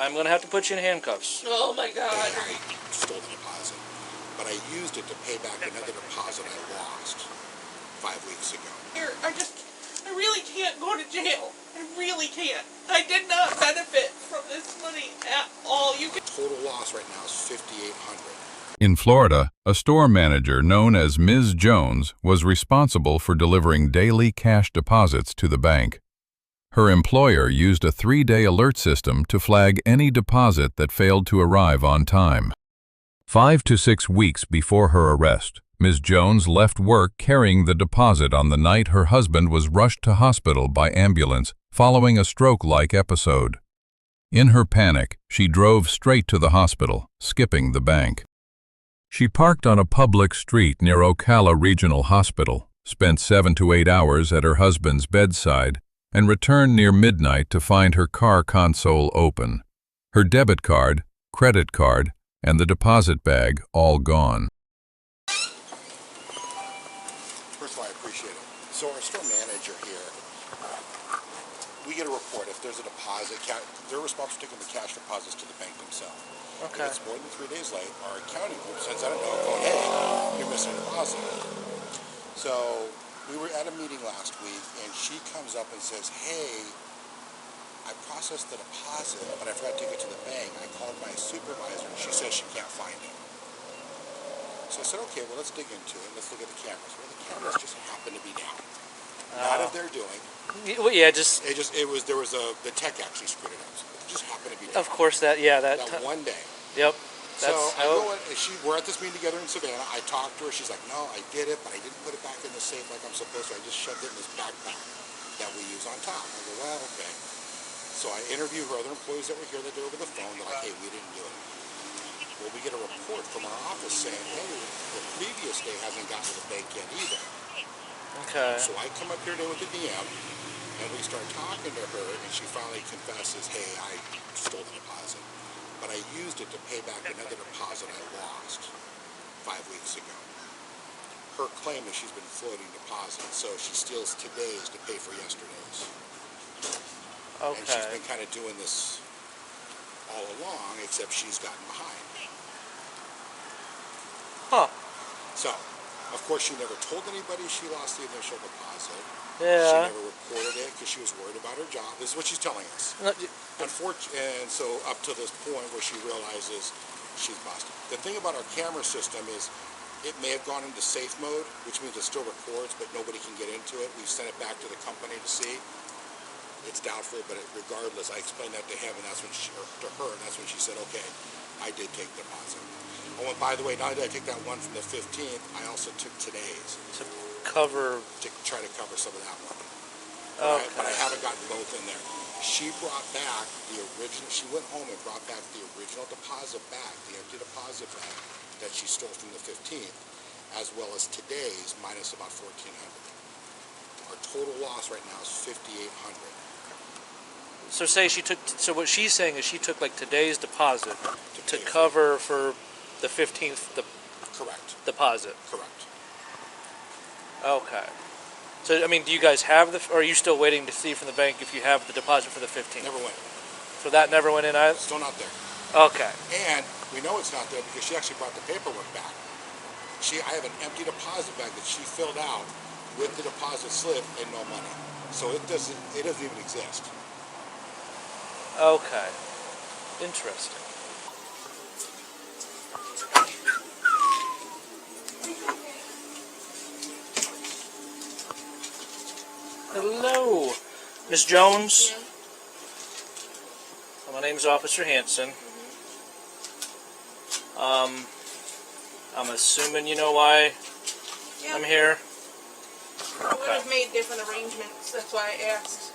I'm going to have to put you in handcuffs. Oh my God. I stole the deposit, but I used it to pay back another deposit I lost 5 weeks ago. Here, I really can't go to jail. I really can't. I did not benefit from this money at all. You can. Total loss right now is $5,800. In Florida, a store manager known as Ms. Jones was responsible for delivering daily cash deposits to the bank. Her employer used a 3-day alert system to flag any deposit that failed to arrive on time. 5 to 6 weeks before her arrest, Ms. Jones left work carrying the deposit on the night her husband was rushed to hospital by ambulance following a stroke-like episode. In her panic, she drove straight to the hospital, skipping the bank. She parked on a public street near Ocala Regional Hospital, spent 7 to 8 hours at her husband's bedside, and returned near midnight to find her car console open, her debit card, credit card, and the deposit bag all gone. First of all, I appreciate it. So our store manager here, we get a report if there's a deposit. They're responsible for taking the cash deposits to the bank themselves. Okay. If it's more than 3 days late, our accounting group sends out a note going, hey, you're missing a deposit. So we were at a meeting last week, and she comes up and says, hey, I processed the deposit, but I forgot to take it to the bank. I called my supervisor, and she says she can't find it. So I said, okay, well, let's dig into it. Let's look at the cameras. Well, the cameras just happen to be down. Not of their doing. Well, yeah, the tech actually screwed it up. So it just happened to be down. of course that One day. Yep. So I go in, we're at this meeting together in Savannah. I talked to her. She's like, no, I did it, but I didn't put it back in the safe like I'm supposed to. I just shoved it in this backpack that we use on top. I go, well, okay. So I interview her other employees that were here that did over the phone. They're like, hey, we didn't do it. Well, we get a report from our office saying, hey, the previous day hasn't gotten to the bank yet either. Okay. So I come up here today with the DM, and we start talking to her, and she finally confesses, hey, I stole the deposit. But I used it to pay back another deposit I lost 5 weeks ago. Her claim is she's been floating deposits, so she steals today's to pay for yesterday's. Okay. And she's been kind of doing this all along, except she's gotten behind. Huh. So, of course, she never told anybody she lost the initial deposit. Yeah. She never reported it because she was worried about her job. This is what she's telling us. And so up to this point where she realizes she's busted. The thing about our camera system is it may have gone into safe mode, which means it still records, but nobody can get into it. We've sent it back to the company to see. It's doubtful, but regardless, I explained that to him, and that's when to her, and that's when she said, okay, I did take the deposit. Oh, and by the way, not only did I take that one from the 15th, I also took today's. To cover. To try to cover some of that one. Okay. But I haven't gotten both in there. She brought back the original, she went home and brought back the original deposit back, the empty deposit bag that she stole from the 15th, as well as today's minus about $1,400. Our total loss right now is $5,800. So say she took. So what she's saying is she took like today's deposit to cover for the 15th Correct. deposit. Correct. Okay. So I mean, do you guys have or are you still waiting to see from the bank if you have the deposit for the 15th? Never went. So that never went in either? Still not there. Okay. And we know it's not there because she actually brought the paperwork back. I have an empty deposit bag that she filled out with the deposit slip and no money. So it doesn't even exist. Okay. Interesting. Hello, Miss Jones. Yeah. My name's Officer Hanson. I'm assuming you know why Yeah. I'm here. I would have made different arrangements. That's why I asked.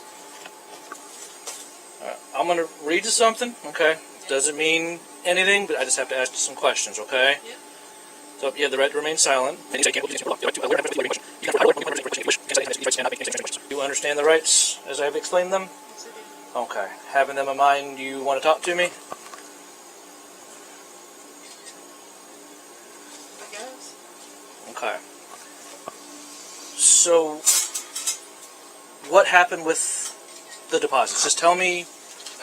I'm going to read you something, okay? Doesn't mean anything, but I just have to ask you some questions, okay? Yeah. So, you have the right to remain silent. You understand the rights as I've explained them? Yes, I do. Okay. Having them in mind, you want to talk to me? I guess. Okay. So, what happened with the deposits? Just tell me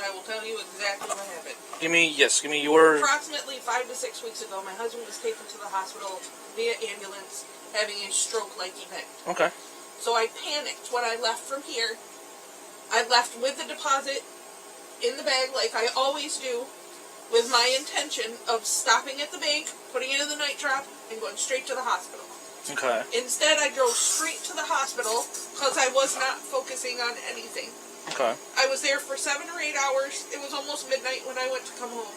I will tell you exactly what happened. Give me your... Approximately 5 to 6 weeks ago, my husband was taken to the hospital via ambulance having a stroke-like event. Okay. So I panicked when I left from here. I left with the deposit in the bag like I always do, with my intention of stopping at the bank, putting it in the night drop, and going straight to the hospital. Okay. Instead, I drove straight to the hospital because I was not focusing on anything. Okay. I was there for 7 or 8 hours. It was almost midnight when I went to come home.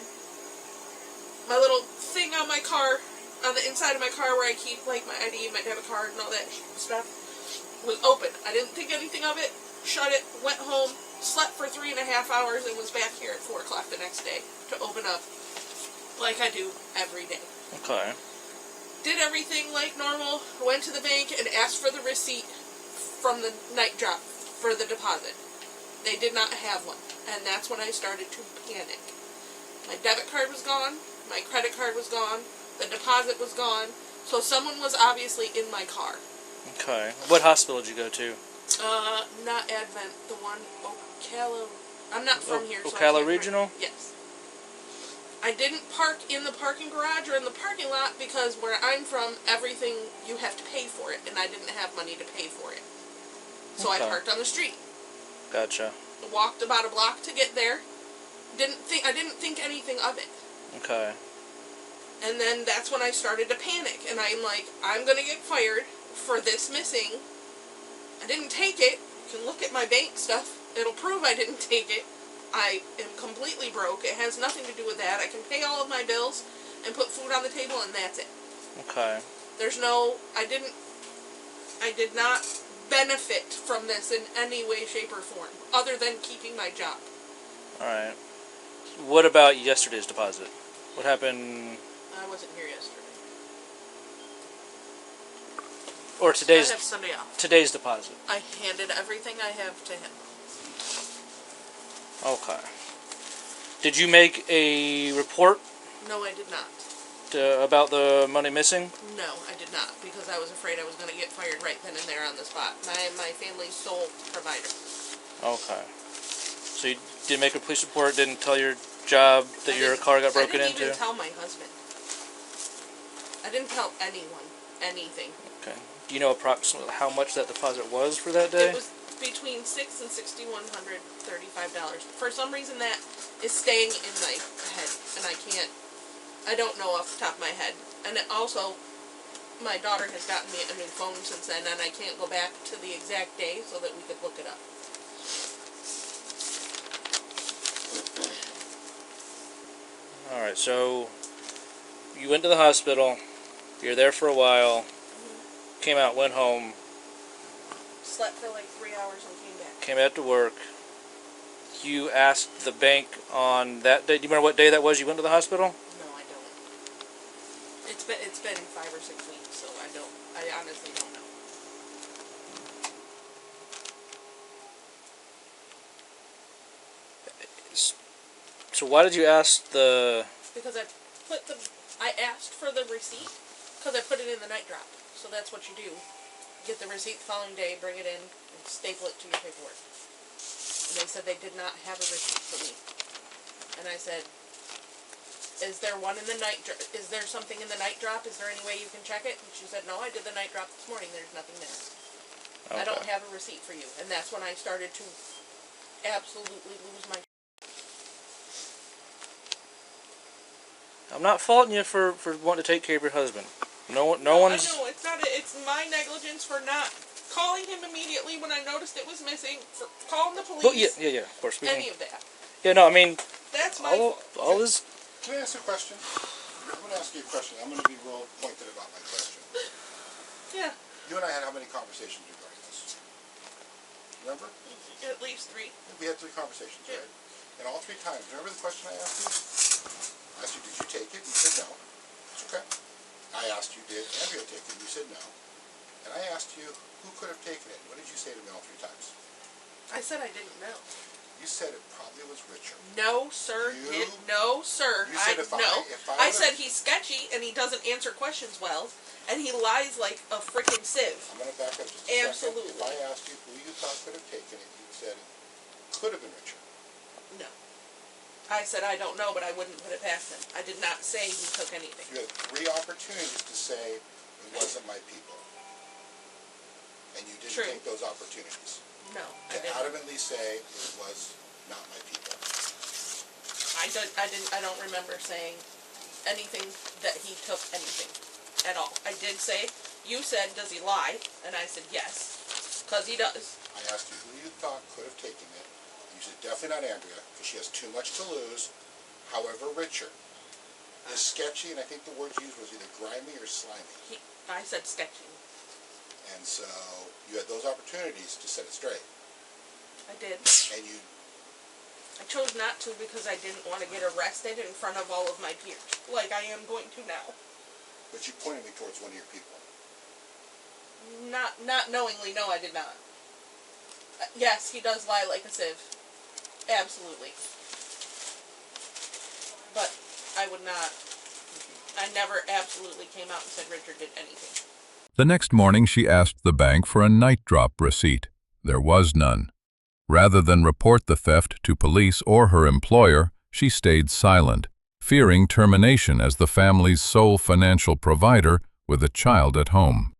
My little thing on my car, on the inside of my car where I keep like my ID, my debit card, and all that stuff, was open. I didn't think anything of it. Shut it. Went home. Slept for 3.5 hours and was back here at 4 o'clock the next day to open up, like I do every day. Okay. Did everything like normal. Went to the bank and asked for the receipt from the night drop for the deposit. They did not have one, and that's when I started to panic. My debit card was gone, my credit card was gone, the deposit was gone, so someone was obviously in my car. Okay. What hospital did you go to? Not Advent, the one, Ocala. I'm not from here, so Ocala Regional? Yes. I didn't park in the parking garage or in the parking lot because where I'm from, everything, you have to pay for it, and I didn't have money to pay for it. So Okay. I parked on the street. Gotcha. Walked about a block to get there. I didn't think anything of it. Okay. And then that's when I started to panic, and I'm like, I'm gonna get fired for this missing. I didn't take it. You can look at my bank stuff. It'll prove I didn't take it. I am completely broke. It has nothing to do with that. I can pay all of my bills and put food on the table, and that's it. Okay. I did not benefit from this in any way, shape, or form, other than keeping my job. Alright. What about yesterday's deposit? What happened... I wasn't here yesterday. Or today's... I have Sunday off. Today's deposit. I handed everything I have to him. Okay. Did you make a report No, I did not. about the money missing? No, I did not, because I was afraid I was going to get fired right then and there on the spot. My family's sole provider. Okay. So you did make a police report, didn't tell your job that your car got broken into? I didn't even tell my husband. I didn't tell anyone anything. Okay. Do you know approximately how much that deposit was for that day? It was between $600 and $6,135. For some reason, that is staying in my head, and I don't know off the top of my head. And it also, my daughter has gotten me a new phone since then, and I can't go back to the exact day so that we could look it up. Alright, so you went to the hospital, you were there for a while, came out, went home, Slept for like 3 hours and came back. came back to work. You asked the bank on that day. Do you remember what day that was you went to the hospital? No, I don't. It's been 5 or 6 weeks, so I honestly don't know. So why did you ask the... Because I asked for the receipt, because I put it in the night drop. So that's what you do. Get the receipt the following day, bring it in, and staple it to your paperwork. And they said they did not have a receipt for me. And I said, is there one in the night drop? Is there something in the night drop? Is there any way you can check it? And she said, no, I did the night drop this morning. There's nothing there. Okay. I don't have a receipt for you. And that's when I started to absolutely lose my... I'm not faulting you for wanting to take care of your husband. No one's... I know, it's not. It's my negligence for not calling him immediately when I noticed it was missing, for calling the police. Well, yeah, of course. Any of that. Yeah, no, I mean... That's my fault. All is... Can I ask a question? I'm going to ask you a question. I'm going to be real pointed about my question. Yeah, You and I had how many conversations regarding this? Remember? at least 3. We had 3 conversations, Yeah. right? And all 3 times, remember the question I asked you? I asked you, did you take it? You said no. It's okay. I asked you, did Andrea take it? You said no. And I asked you, who could have taken it? What did you say to me all 3 times? I said I didn't know. You said it probably was Richard. No, sir. No, sir. You said I said he's sketchy and he doesn't answer questions well, and he lies like a freaking sieve. I'm going to back up just a Absolutely. second. If I asked you who you thought could have taken it, you said it could have been Richard. No. I said I don't know, but I wouldn't put it past him. I did not say he took anything. You had 3 opportunities to say it wasn't my people. And you didn't True. take those opportunities. No, I To didn't. adamantly say it was not my people. I don't remember saying anything that he took anything at all. I did say, you said, does he lie? And I said, yes, because he does. I asked you who you thought could have taken it. You said definitely not Andrea, because she has too much to lose. However, Richard is sketchy, and I think the word used was either grimy or slimy. I said sketchy. And so you had those opportunities to set it straight. I did. And you, I chose not to because I didn't want to get arrested in front of all of my peers, like I am going to now. but you pointed me towards one of your people. Not knowingly, no, I did not. Yes, he does lie like a sieve. Absolutely. But I would not, I never absolutely came out and said Richard did anything. The next morning she asked the bank for a night drop receipt. There was none. Rather than report the theft to police or her employer, she stayed silent, fearing termination as the family's sole financial provider with a child at home.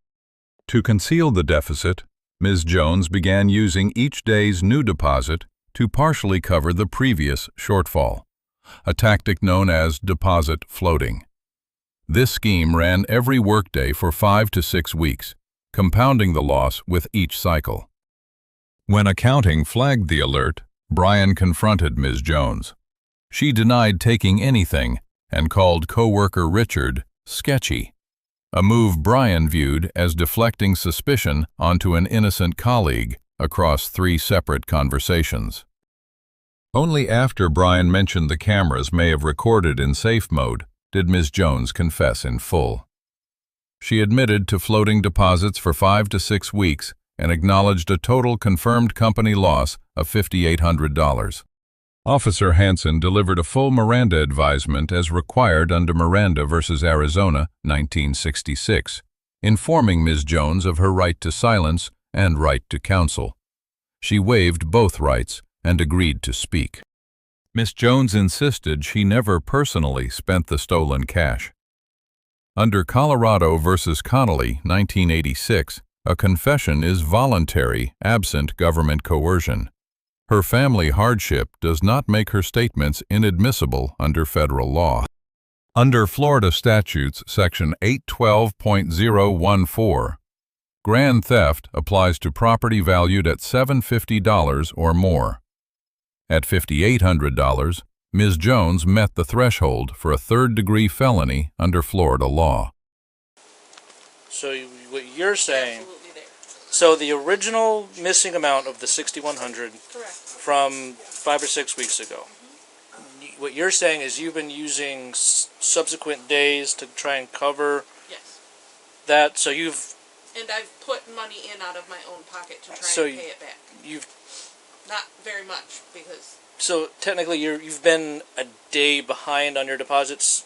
To conceal the deficit, Ms. Jones began using each day's new deposit to partially cover the previous shortfall, a tactic known as deposit floating. This scheme ran every workday for 5 to 6 weeks, compounding the loss with each cycle. When accounting flagged the alert, Brian confronted Ms. Jones. She denied taking anything and called co-worker Richard sketchy, a move Brian viewed as deflecting suspicion onto an innocent colleague across 3 separate conversations. Only after Brian mentioned the cameras may have recorded in safe mode did Ms. Jones confess in full. She admitted to floating deposits for 5 to 6 weeks and acknowledged a total confirmed company loss of $5,800. Officer Hansen delivered a full Miranda advisement as required under Miranda v. Arizona, 1966, informing Ms. Jones of her right to silence and right to counsel. She waived both rights and agreed to speak. Ms. Jones insisted she never personally spent the stolen cash. Under Colorado v. Connelly, 1986, a confession is voluntary absent government coercion. Her family hardship does not make her statements inadmissible under federal law. Under Florida Statutes, Section 812.014, grand theft applies to property valued at $750 or more. At $5,800, Ms. Jones met the threshold for a third-degree felony under Florida law. So what you're saying, Absolutely there. so the original missing amount of the $6,100 Correct. from 5 or 6 weeks ago, what you're saying is you've been using subsequent days to try and cover Yes. that, so you've... And I've put money in out of my own pocket to try So and pay it back. Not very much, because... So technically you've been a day behind on your deposits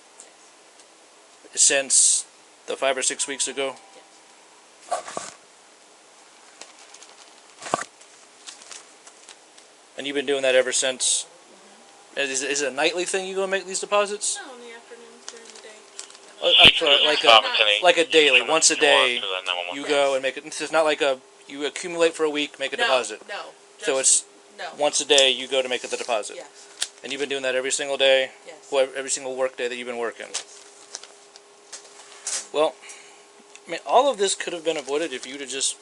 since the 5 or 6 weeks ago? Yes. And you've been doing that ever since? Is it a nightly thing you go and make these deposits? No, in the afternoons, during the day. I'm sorry, like a daily, once a day, you go and make it. It's not like you accumulate for a week, make a deposit. No. So it's No. once a day you go to make the deposit. Yes. And you've been doing that every single day? Yes. Well, every single work day that you've been working? Yes. Well, I mean, all of this could have been avoided if you'd have just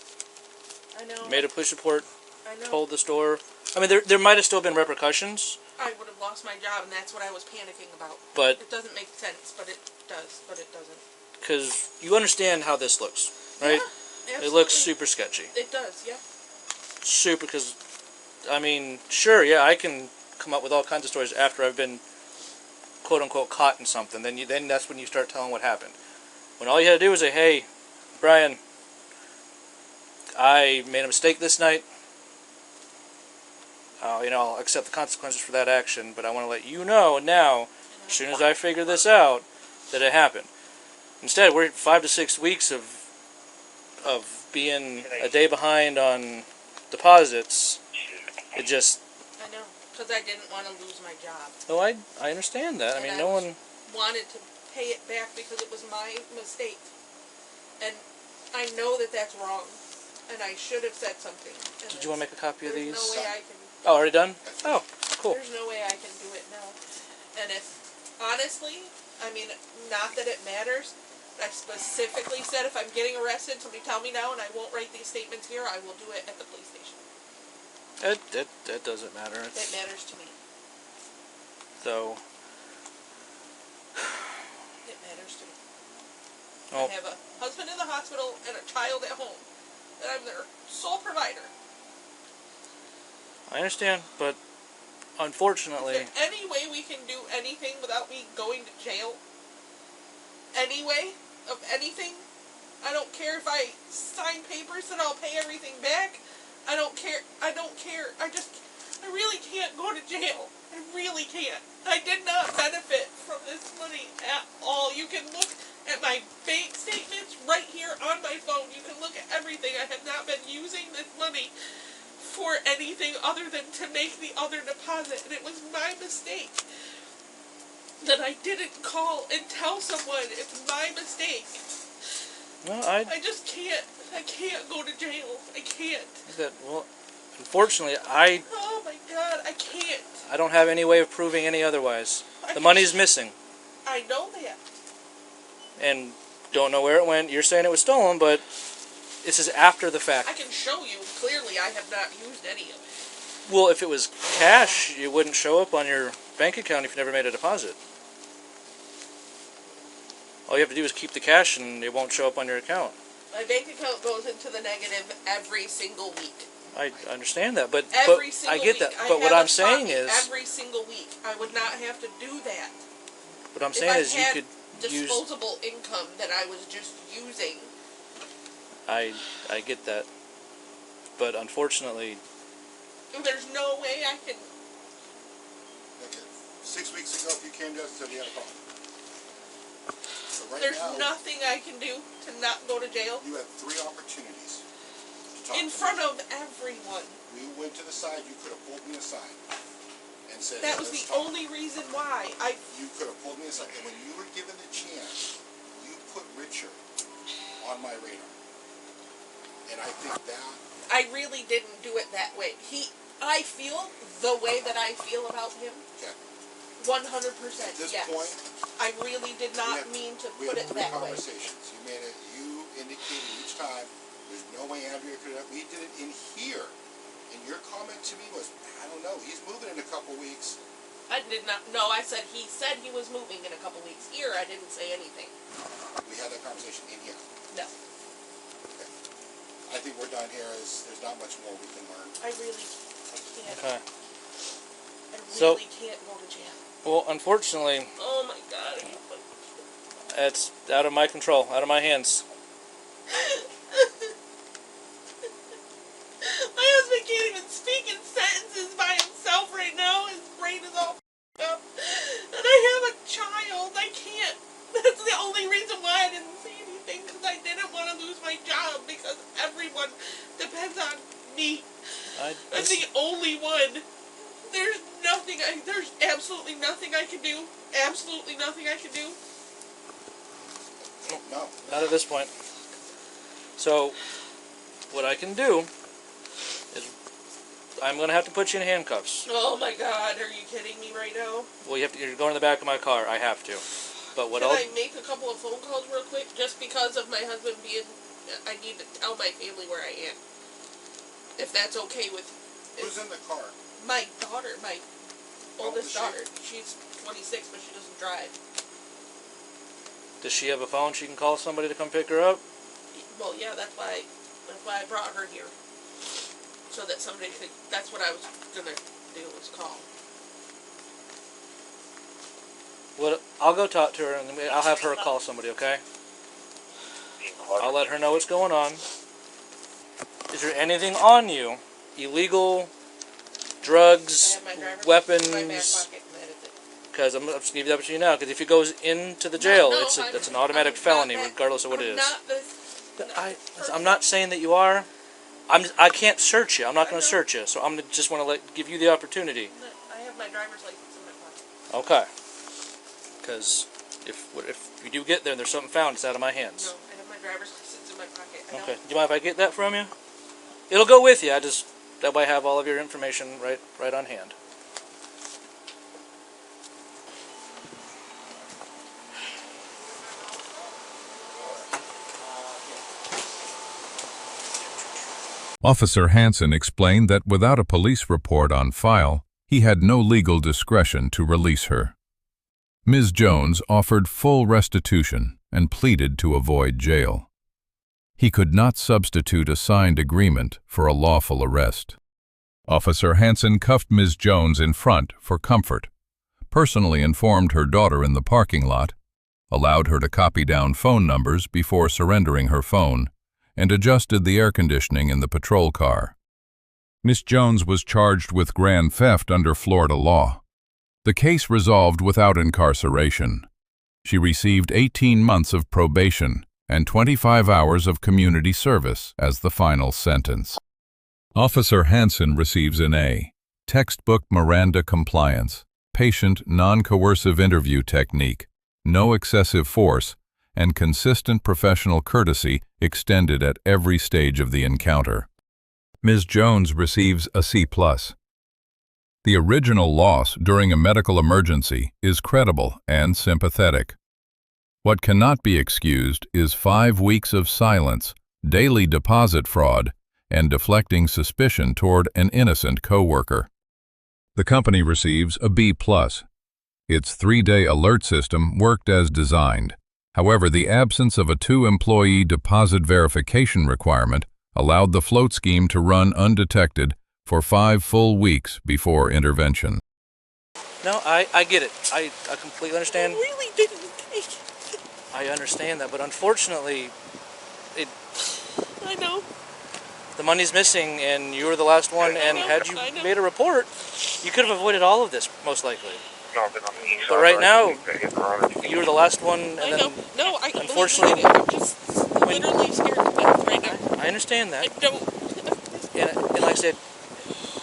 I know. made a push report, I know. told the store. I mean, there might have still been repercussions, I would have lost my job, and that's what I was panicking about. but It doesn't make sense, but it does, but it doesn't. because you understand how this looks, right? Yeah, It looks absolutely. super sketchy. It does, yeah. Super, because, I mean, sure, yeah, I can come up with all kinds of stories after I've been, quote-unquote, caught in something. Then that's when you start telling what happened. When all you had to do was say, hey, Brian, I made a mistake this night. I'll accept the consequences for that action, but I want to let you know now, as soon as I figure this out, that it happened. Instead, we're 5 to 6 weeks of being a day behind on deposits. It just... I know. because I didn't want to lose my job. Oh, I understand that. I mean, no one wanted to pay it back because it was my mistake. And I know that that's wrong. And I should have said something. And Did you want to make a copy of these? There's no way I can... Oh, already done? Oh, cool. There's no way I can do it now. And if, honestly, I mean, not that it matters, I specifically said if I'm getting arrested, somebody tell me now and I won't write these statements here, I will do it at the police station. That doesn't matter. It matters to me. So... It matters to me. Oh. I have a husband in the hospital and a child at home. And I'm their sole provider. I understand, but unfortunately... Is there any way we can do anything without me going to jail? Any way? Of anything? I don't care if I sign papers that I'll pay everything back. I don't care. I really can't go to jail. I really can't. I did not benefit from this money at all. You can look at my bank statements right here on my phone. You can look at everything. I have not been using this money for anything other than to make the other deposit. And it was my mistake that I didn't call and tell someone. It's my mistake. No, I just can't. I can't go to jail. I can't. Well, unfortunately, Oh my God, I can't. I don't have any way of proving any otherwise. The money's missing. I know that. And don't know where it went. You're saying it was stolen, but this is after the fact. I can show you. Clearly, I have not used any of it. Well, if it was cash, it wouldn't show up on your bank account if you never made a deposit. All you have to do is keep the cash and it won't show up on your account. My bank account goes into the negative every single week. I understand that, but Single I get week. that. I But what have I'm a saying copy is, every single week. I would not have to do that. what I'm saying is, you could use. Disposable income that I was just using. I get that, but unfortunately, There's no way I can. Okay. 6 weeks ago, if you came to us and said we had a problem. So right There's now, nothing I can do to not go to jail. you had 3 opportunities to talk In to front me. of everyone. We went to the side, you could have pulled me aside and said, That was "Let's the talk." only reason why. You could have pulled me aside, and when you were given the chance, you put Richard on my radar. And I think that... I really didn't do it that way. I feel the way that I feel about him. Okay. 100%, At this yes. point, I really did not mean to we put had it 3 that way. conversations. You indicated each time, there's no way Andrea could have... We did it in here. And your comment to me was, I don't know, he's moving in a couple weeks. I did not. No, I said he was moving in a couple weeks. Here, I didn't say anything. We had that conversation in here. No. Okay. I think we're done here. There's not much more we can learn. I can't. okay. I So- really can't go to jail. Well, unfortunately, Oh my God. it's out of my control, out of my hands. My husband can't even speak in sentences by himself right now. His brain is all f***ed up. And I have a child. I can't. That's the only reason why I didn't say anything. Because I didn't want to lose my job. Because everyone depends on me. I'm the only one. There's absolutely nothing I can do. Absolutely nothing I can do. No. Not at this point. So, what I can do is, I'm going to have to put you in handcuffs. Oh my God, are you kidding me right now? Well, you're going in the back of my car. I have to. But what Can I'll... I make a couple of phone calls real quick? Just because of my husband being... I need to tell my family where I am. If that's okay with... Who's in the car? My daughter, my oldest is she? daughter. She's 26, but she doesn't drive. Does she have a phone she can call somebody to come pick her up? Well, yeah, that's why I brought her here. So that somebody could... That's what I was gonna do, was call. Well, I'll go talk to her and I'll have her call somebody, okay? I'll let her know what's going on. Is there anything on you? Illegal, drugs, I have my driver's weapons? in my back pocket, and that is it. Because I'm going to give you that to you now. Because if it goes into the jail, No, it's an automatic felony, regardless of what it is. I'm not saying that you are. I can't search you. I'm not going to search you. So I'm just want to give you the opportunity. I driver's license in my pocket. Okay. Because if you do get there and there's something found, it's out of my hands. No, I have my driver's license in my pocket. Okay. Do you mind if I get that from you? It'll go with you. That way I have all of your information right on hand. Officer Hansen explained that without a police report on file, he had no legal discretion to release her. Ms. Jones offered full restitution and pleaded to avoid jail. He could not substitute a signed agreement for a lawful arrest. Officer Hansen cuffed Ms. Jones in front for comfort, personally informed her daughter in the parking lot, allowed her to copy down phone numbers before surrendering her phone, and adjusted the air conditioning in the patrol car. Ms. Jones was charged with grand theft under Florida law. The case resolved without incarceration. She received 18 months of probation and 25 hours of community service as the final sentence. Officer Hansen receives an A. Textbook Miranda compliance, patient non-coercive interview technique, no excessive force, and consistent professional courtesy extended at every stage of the encounter. Ms. Jones receives a C+. The original loss during a medical emergency is credible and sympathetic. What cannot be excused is 5 weeks of silence, daily deposit fraud, and deflecting suspicion toward an innocent coworker. The company receives a B+. Its 3-day alert system worked as designed. However, the absence of a 2-employee deposit verification requirement allowed the float scheme to run undetected for 5 full weeks before intervention. No, I get it. I completely understand. I really didn't take it. I understand that, but unfortunately, I know. the money's missing, and you were the last one, and had you made a report, you could have avoided all of this, most likely. But right now, you were the last one, and I know. No, unfortunately, I'm just literally scared to death right now. I understand that. I don't. And like I said,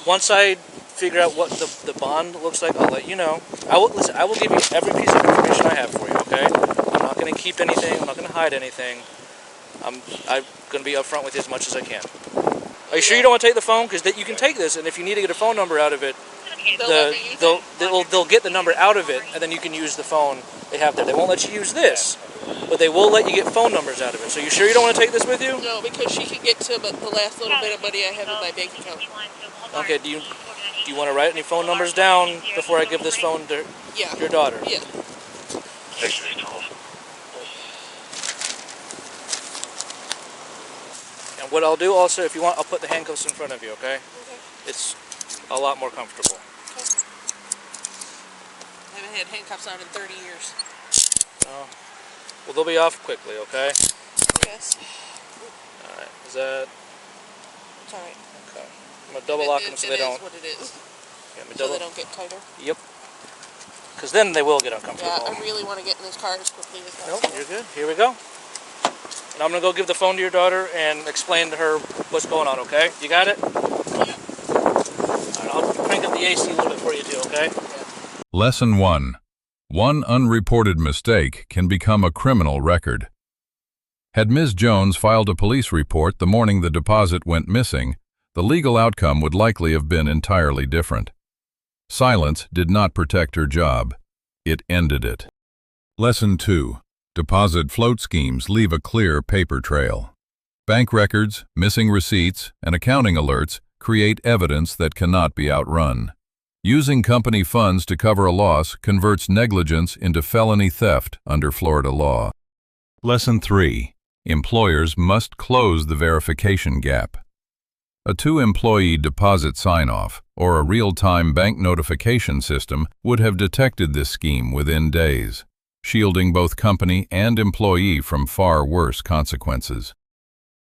once I figure out what the bond looks like, I'll let you know. I will give you every piece of information I have for you, okay? I'm not going to keep anything. I'm not going to hide anything. I'm going to be upfront with you as much as I can. Are you sure you don't want to take the phone? Because you can take this, and if you need to get a phone number out of it, they'll get the number out of it, and then you can use the phone they have there. They won't let you use this, but they will let you get phone numbers out of it. So you sure you don't want to take this with you? No, because she can get to the last little bit of money I have in my bank account. Okay, do you want to write any phone numbers down before I give this phone to your daughter? Yeah. And what I'll do also, if you want, I'll put the handcuffs in front of you, okay? Okay. It's a lot more comfortable. I haven't had handcuffs on in 30 years. Oh. Well, they'll be off quickly, okay? Yes. Alright, is that... It's alright. Okay. I'm going to double lock them so they don't... It is what it is. Yeah, So they don't get tighter? Yep. Because then they will get uncomfortable. Yeah, I really want to get in this car as quickly as possible. Nope, you're good. Here we go. And I'm going to go give the phone to your daughter and explain to her what's going on, okay? You got it? Yeah. Alright, I'll crank up the AC a little bit for you too, okay? Yeah. Lesson 1. One unreported mistake can become a criminal record. Had Ms. Jones filed a police report the morning the deposit went missing, the legal outcome would likely have been entirely different. Silence did not protect her job. It ended it. Lesson 2. Deposit float schemes leave a clear paper trail. Bank records, missing receipts, and accounting alerts create evidence that cannot be outrun. Using company funds to cover a loss converts negligence into felony theft under Florida law. Lesson 3. Employers must close the verification gap. A 2-employee deposit sign-off or a real-time bank notification system would have detected this scheme within days, shielding both company and employee from far worse consequences.